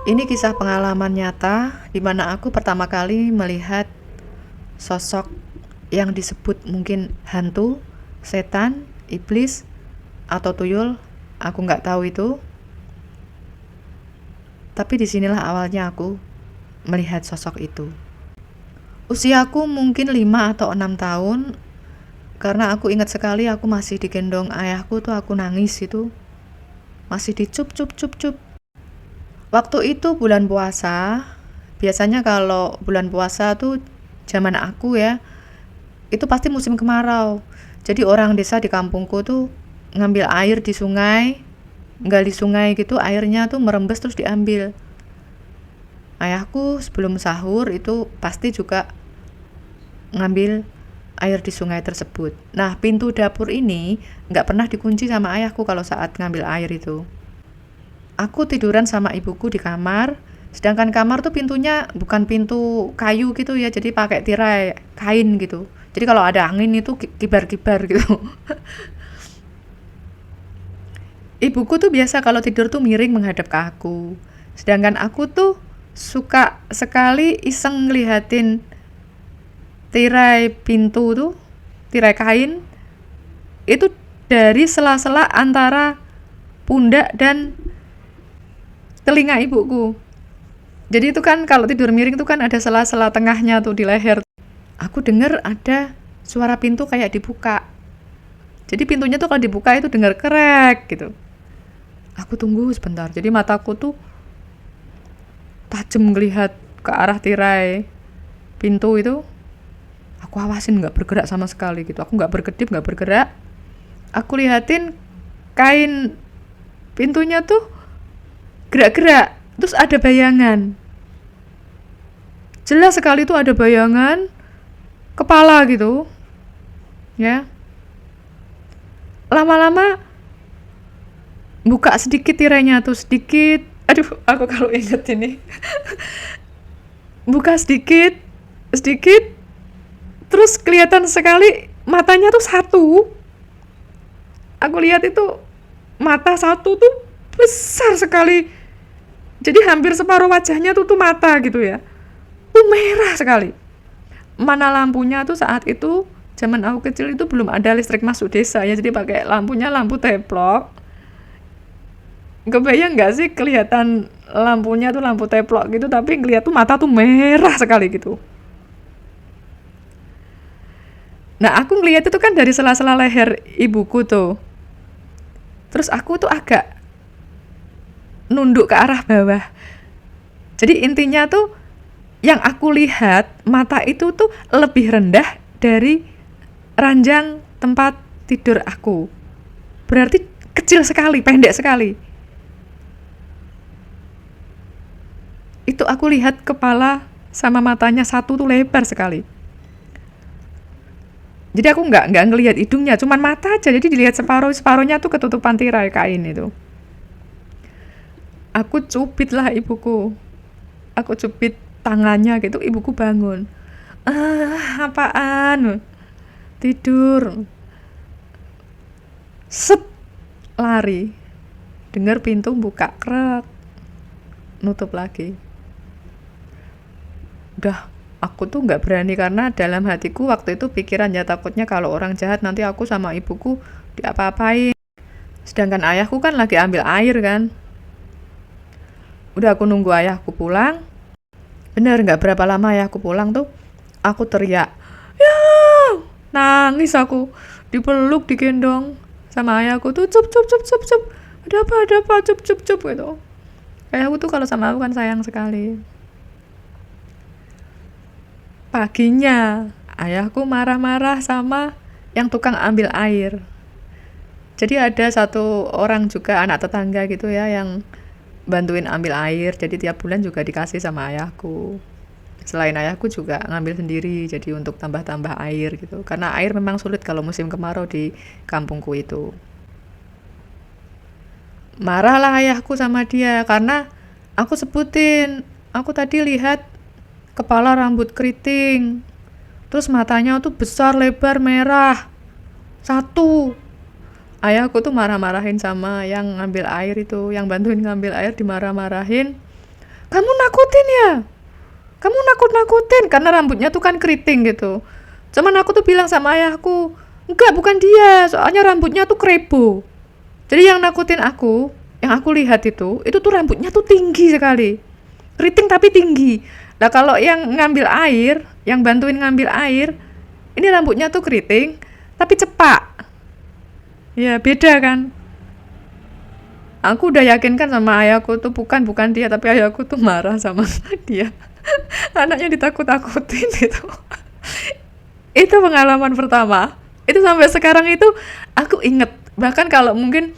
Ini kisah pengalaman nyata di mana aku pertama kali melihat sosok yang disebut mungkin hantu, setan, iblis, atau tuyul. Aku nggak tahu itu. Tapi disinilah awalnya aku melihat sosok itu. Usiaku mungkin 5 atau 6 tahun. Karena aku ingat sekali aku masih digendong ayahku tuh, aku nangis itu. Masih dicup cup cup cup. Waktu itu bulan puasa. Biasanya kalau bulan puasa tuh zaman aku ya, itu pasti musim kemarau. Jadi orang desa di kampungku tuh ngambil air di sungai, gali sungai gitu, airnya tuh merembes terus diambil. Ayahku sebelum sahur itu pasti juga ngambil air di sungai tersebut. Nah, pintu dapur ini nggak pernah dikunci sama ayahku kalau saat ngambil air itu. Aku tiduran sama ibuku di kamar, sedangkan kamar tuh pintunya bukan pintu kayu gitu ya, jadi pakai tirai kain gitu. Jadi kalau ada angin itu kibar-kibar gitu. Ibuku tuh biasa kalau tidur tuh miring menghadap ke aku. Sedangkan aku tuh suka sekali iseng ngeliatin tirai pintu tuh, tirai kain itu dari sela-sela antara pundak dan telinga ibuku. Jadi itu kan kalau tidur miring itu kan ada sela-sela tengahnya tuh di leher. Aku dengar ada suara pintu kayak dibuka. Jadi pintunya tuh kalau dibuka itu dengar krek gitu. Aku tunggu sebentar. Jadi mataku tuh tajam ngelihat ke arah tirai pintu itu. Aku awasin nggak bergerak sama sekali gitu. Aku nggak berkedip, nggak bergerak. Aku lihatin kain pintunya tuh gerak-gerak. Terus ada bayangan. Jelas sekali tuh ada bayangan kepala gitu. Ya. Lama-lama buka sedikit tirainya tuh, sedikit. Aduh, aku kalau inget ini. Buka sedikit, sedikit. Terus kelihatan sekali matanya tuh satu. Aku lihat itu mata satu tuh besar sekali. Jadi hampir separuh wajahnya tuh mata gitu ya. Tuh merah sekali. Mana lampunya tuh saat itu, zaman aku kecil itu belum ada listrik masuk desa ya, jadi pakai lampunya lampu teplok. Kebayang nggak sih kelihatan lampunya tuh lampu teplok gitu, tapi ngeliat tuh mata tuh merah sekali gitu. Nah, aku ngeliat itu kan dari sela-sela leher ibuku tuh. Terus aku tuh agak nunduk ke arah bawah. Jadi intinya tuh yang aku lihat mata itu tuh lebih rendah dari ranjang tempat tidur aku. Berarti kecil sekali, pendek sekali. Itu aku lihat kepala sama matanya satu tuh lebar sekali. Jadi aku nggak ngelihat hidungnya, cuman mata aja. Jadi dilihat separuhnya tuh ketutupan tirai kain itu. Aku cubit lah ibuku. Aku cubit tangannya gitu, ibuku bangun. Apaan? Tidur. Sep, lari. Dengar pintu buka, krek. Nutup lagi. Udah, aku tuh nggak berani karena dalam hatiku waktu itu pikirannya takutnya kalau orang jahat nanti aku sama ibuku diapa-apain. Sedangkan ayahku kan lagi ambil air kan. Udah aku nunggu ayahku pulang. Bener nggak berapa lama ayahku pulang tuh, aku teriak, ya, nangis aku, dipeluk, digendong sama ayahku tuh, cup cup cup cup cup, ada apa, cup cup cup gitu. Ayahku tuh kalau sama aku kan sayang sekali. Paginya ayahku marah-marah sama yang tukang ambil air. Jadi ada satu orang juga anak tetangga gitu ya yang bantuin ambil air, jadi tiap bulan juga dikasih sama ayahku. Selain ayahku juga ngambil sendiri, jadi untuk tambah-tambah air gitu, karena air memang sulit kalau musim kemarau di kampungku itu. Marahlah ayahku sama dia karena aku sebutin, aku tadi lihat kepala rambut keriting, terus matanya tuh besar, lebar, merah, satu. Ayahku tuh marah-marahin sama yang ngambil air itu, yang bantuin ngambil air dimarah-marahin. kamu nakutin ya, kamu nakut-nakutin, karena rambutnya tuh kan keriting gitu. Cuman aku tuh bilang sama ayahku, enggak, bukan dia, soalnya rambutnya tuh krebo. Jadi yang nakutin aku, yang aku lihat itu tuh rambutnya tuh tinggi sekali, keriting tapi tinggi. Nah kalau yang ngambil air, yang bantuin ngambil air, ini rambutnya tuh keriting tapi cepak. Ya beda kan. Aku udah yakinkan sama ayahku tuh bukan dia, tapi ayahku tuh marah sama dia. Anaknya ditakut-takutin gitu. Itu pengalaman pertama. Itu sampai sekarang itu aku inget. Bahkan kalau mungkin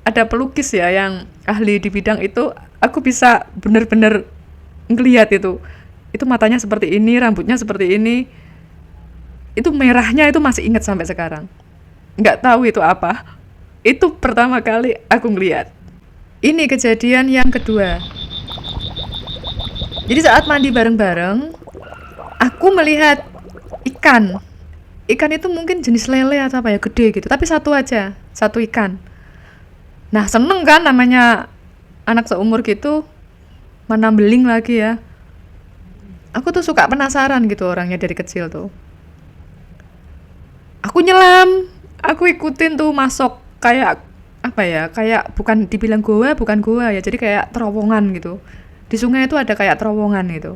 ada pelukis ya yang ahli di bidang itu, aku bisa bener-bener ngelihat itu. Itu matanya seperti ini, rambutnya seperti ini. Itu merahnya itu masih inget sampai sekarang. Nggak tahu itu apa. Itu pertama kali aku ngelihat. Ini kejadian yang kedua. Jadi saat mandi bareng-bareng, aku melihat ikan. Ikan itu mungkin jenis lele atau apa ya, gede gitu. Tapi satu aja, satu ikan. Nah seneng kan namanya anak seumur gitu, mana beling lagi ya. Aku tuh suka penasaran gitu orangnya dari kecil tuh. Aku nyelam, aku ikutin tuh masuk kayak apa ya, kayak bukan dibilang goa, bukan goa ya, jadi kayak terowongan gitu. Di sungai itu ada kayak terowongan gitu,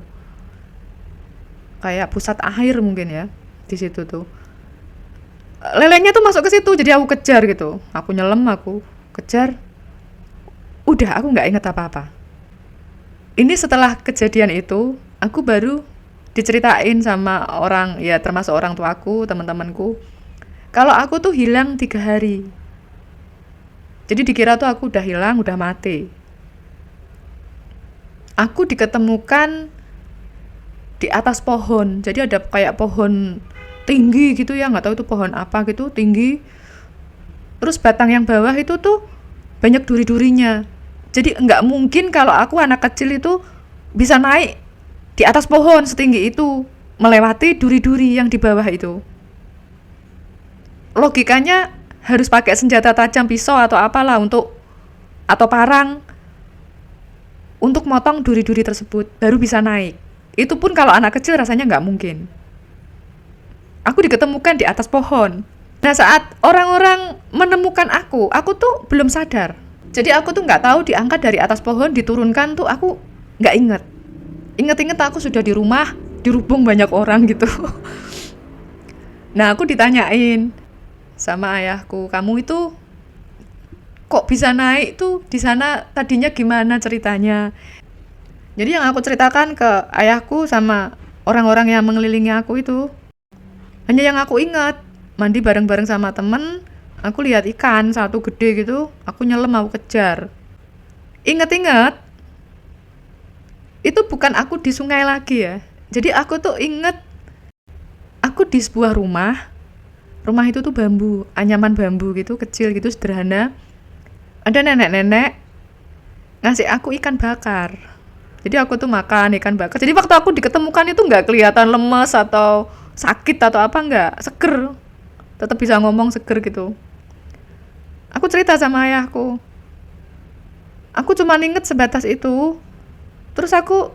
kayak pusat air mungkin ya di situ tuh. Lelenya tuh masuk ke situ, jadi aku kejar gitu. Aku nyelam, aku kejar. Udah, aku nggak inget apa-apa. Ini setelah kejadian itu, aku baru diceritain sama orang, ya termasuk orang tuaku, teman-temanku, kalau aku tuh hilang 3 hari. Jadi dikira tuh aku udah hilang, udah mati. Aku diketemukan di atas pohon. Jadi ada kayak pohon tinggi gitu ya, nggak tahu itu pohon apa gitu, tinggi. Terus batang yang bawah itu tuh banyak duri-durinya. Jadi nggak mungkin kalau aku anak kecil itu bisa naik di atas pohon setinggi itu, melewati duri-duri yang di bawah itu. Logikanya harus pakai senjata tajam, pisau atau apalah atau parang untuk motong duri-duri tersebut, baru bisa naik. Itu pun kalau anak kecil rasanya nggak mungkin. Aku diketemukan di atas pohon. Nah saat orang-orang menemukan aku tuh belum sadar. Jadi aku tuh nggak tahu diangkat dari atas pohon, diturunkan tuh aku nggak inget. Inget-inget aku sudah di rumah, dirubung banyak orang gitu. Nah aku ditanyain sama ayahku, kamu itu kok bisa naik tuh di sana, tadinya gimana ceritanya? Jadi yang aku ceritakan ke ayahku sama orang-orang yang mengelilingi aku itu hanya yang aku ingat, mandi bareng-bareng sama temen, aku lihat ikan satu gede gitu, aku nyelam, aku kejar. Ingat-ingat itu bukan aku di sungai lagi ya. Jadi aku tuh inget aku di sebuah rumah itu tuh bambu, anyaman bambu gitu, kecil gitu, sederhana. Ada nenek-nenek ngasih aku ikan bakar. Jadi aku tuh makan ikan bakar. Jadi waktu aku diketemukan itu nggak kelihatan lemes atau sakit atau apa, nggak, seger. Tetap bisa ngomong, seger gitu. Aku cerita sama ayahku. Aku cuma inget sebatas itu. Terus aku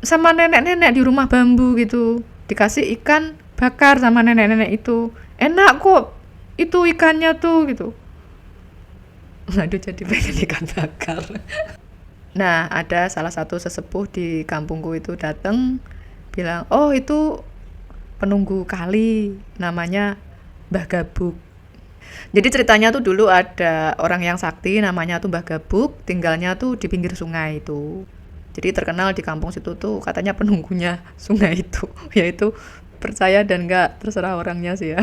sama nenek-nenek di rumah bambu gitu, dikasih ikan bakar sama nenek-nenek itu. Enak kok itu ikannya tuh gitu. Aduh, jadi pengen ikan bakar. Nah ada salah satu sesepuh di kampungku itu datang, bilang, oh itu penunggu kali, namanya Mbah Gabuk. Jadi ceritanya tuh dulu ada orang yang sakti namanya tuh Mbah Gabuk, tinggalnya tuh di pinggir sungai itu. Jadi terkenal di kampung situ tuh katanya penunggunya sungai itu. Yaitu percaya dan enggak, terserah orangnya sih ya.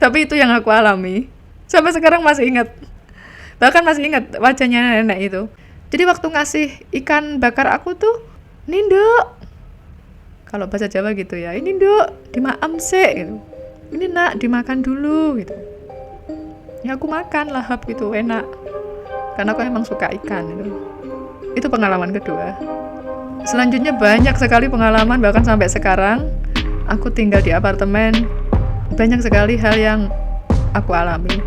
Tapi itu yang aku alami. Sampai sekarang masih ingat. Bahkan masih ingat wajahnya nenek itu. Jadi waktu ngasih ikan bakar aku tuh, "Ini, Nduk." Kalau bahasa Jawa gitu ya. "Ini, Nduk, dimaem sik," gitu. "Ini, Nak, dimakan dulu," gitu. Ya aku makan lahap gitu, enak. Karena aku emang suka ikan gitu. Itu pengalaman kedua. Selanjutnya banyak sekali pengalaman, bahkan sampai sekarang aku tinggal di apartemen, banyak sekali hal yang aku alami.